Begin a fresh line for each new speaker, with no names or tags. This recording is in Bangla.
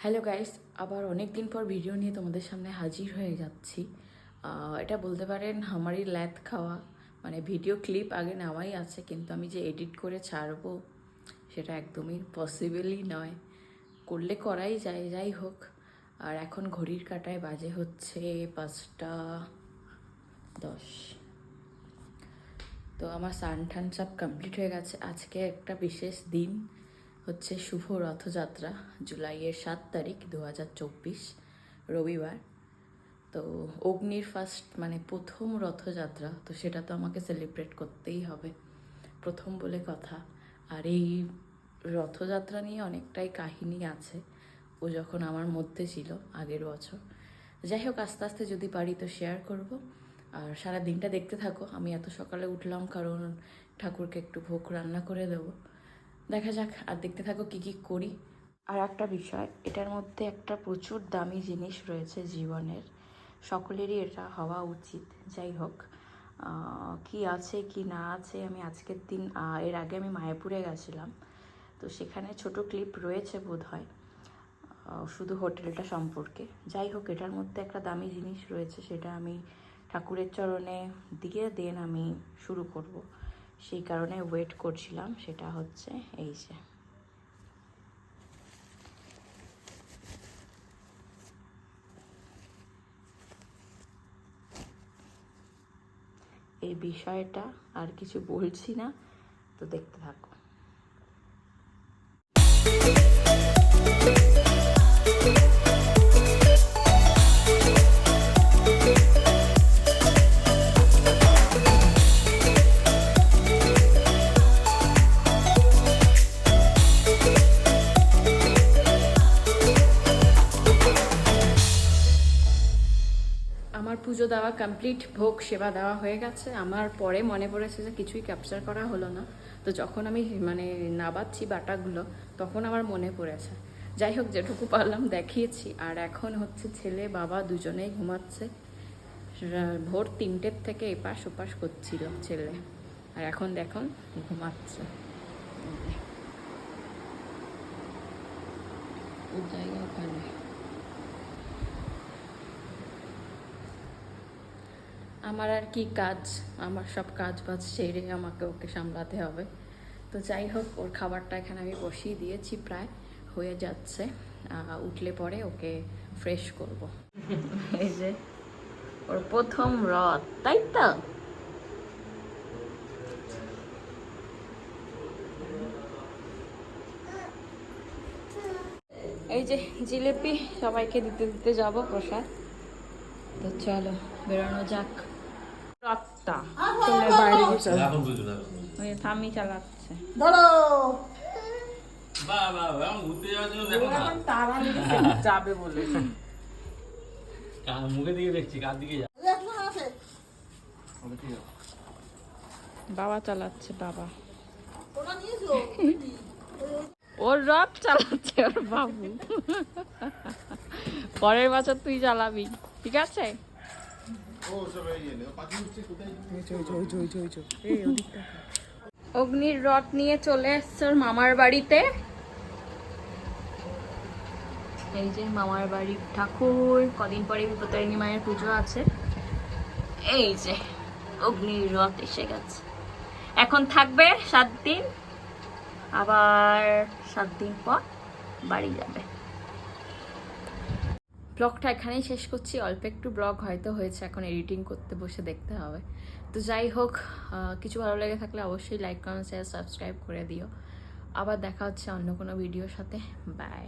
হ্যালো গাইস, আবার অনেক দিন পর ভিডিও নিয়ে তোমাদের সামনে হাজির হয়ে যাচ্ছি। এটা বলতে পারেন আমারই ল্যাদ খাওয়া, মানে ভিডিও ক্লিপ আগে নেওয়াই আছে, কিন্তু আমি যে এডিট করে ছাড়বো সেটা একদমই পসিবলই নয়। করলে করাই যায়, যাই হোক। আর এখন ঘড়ির কাঁটায় বাজে হচ্ছে 5:10। তো আমার স্নান টান সব কমপ্লিট হয়ে গেছে। আজকে একটা বিশেষ দিন, হচ্ছে শুভ রথযাত্রা, জুলাইয়ের 7 তারিখ 2024, রবিবার। তো অগ্নির ফার্স্ট মানে প্রথম রথযাত্রা, তো সেটা তো আমাকে সেলিব্রেট করতেই হবে, প্রথম বলে কথা। আর এই রথযাত্রা নিয়ে অনেকটাই কাহিনী আছে, ও যখন আমার মধ্যে ছিল আগের বছর। যাই হোক, আস্তে আস্তে যদি পারি তো শেয়ার করব। আর সারা দিনটা দেখতে থাকো। আমি এত সকালে উঠলাম কারণ ঠাকুরকে একটু ভোগ রান্না করে দেবো। দেখা যাক, আর দেখতে থাকো কি কি করি। আর একটা বিষয়, এটার মধ্যে একটা প্রচুর দামি জিনিস রয়েছে জীবনের, সকলেরই এটা হওয়া উচিত। যাই হোক, কি আছে কি না আছে আমি আজকের দিন, এর আগে আমি মায়াপুরে গেছিলাম, তো সেখানে ছোট ক্লিপ রয়েছে বোধহয়, শুধু হোটেলটা সম্পর্কে। যাই হোক, এটার মধ্যে একটা দামি জিনিস রয়েছে, সেটা আমি ঠাকুরের চরণে দিয়ে দেন আমি শুরু করব। সেই কারণে ওয়েট করছিলাম। সেটা হচ্ছে এই যে, এই বিষয়টা আর কিছু বলছি না, তো দেখতে থাকো। আমার পুজো দেওয়া কমপ্লিট, ভোগ সেবা দেওয়া হয়ে গেছে। আমার পরে মনে পড়েছে যে কিছুই ক্যাপচার করা হলো না, তো যখন আমি মানে নাবাচ্ছি বাটাগুলো তখন আমার মনে পড়েছে। যাই হোক, যেটুকু পারলাম দেখিয়েছি। আর এখন হচ্ছে ছেলে বাবা দুজনেই ঘুমাচ্ছে। ভোর 3টের থেকে এপাশ ওপাশ করছিল ছেলে, আর এখন দেখুন ঘুমাচ্ছে। ওর জায়গা ওখানে। আমার আর কি কাজ, আমার সব কাজ বাজ সেরে আমাকে ওকে সামলাতে হবে। তো যাই হোক, ওর খাবারটা এখানে আমি বসিয়ে দিয়েছি, প্রায় হয়ে যাচ্ছে। উঠলে পরে ওকে ফ্রেশ করব। এই যে ওর প্রথম রথ, তাই তো? এই যে জিলিপি সবাইকে দিতে দিতে যাব প্রসাদ। তো চলো বেরোনো যাক। রথটা বাইরে ওই থামি চালাচ্ছে।
যাবে বলে
মুখে দিকে দেখছি, কার দিকে
বাবা চালাচ্ছে, বাবা ওর রথ চালাচ্ছে ওর বাবু। পরের বছর তুই চালাবি, ঠিক আছে? অগ্নির রথ নিয়ে চলে এসছে ওর মামার বাড়িতে। এই যে মামার বাড়ির ঠাকুর, কদিন পরে বিপত্তারিণী মায়ের পুজো আছে। এই যে অগ্নির রথ এসে গেছে। এখন থাকবে 7 দিন, আবার 7 দিন পর বাড়ি যাবে। ব্লগটা এখানেই শেষ করছি। অল্প একটু ব্লগ হয়তো হয়েছে, এখন এডিটিং করতে বসে দেখতে হবে। তো যাই হোক, কিছু ভালো লেগে থাকলে অবশ্যই লাইক কমেন্ট শেয়ার সাবস্ক্রাইব করে দিও। আবার দেখা হচ্ছে অন্য কোনো ভিডিওর সাথে। বাই।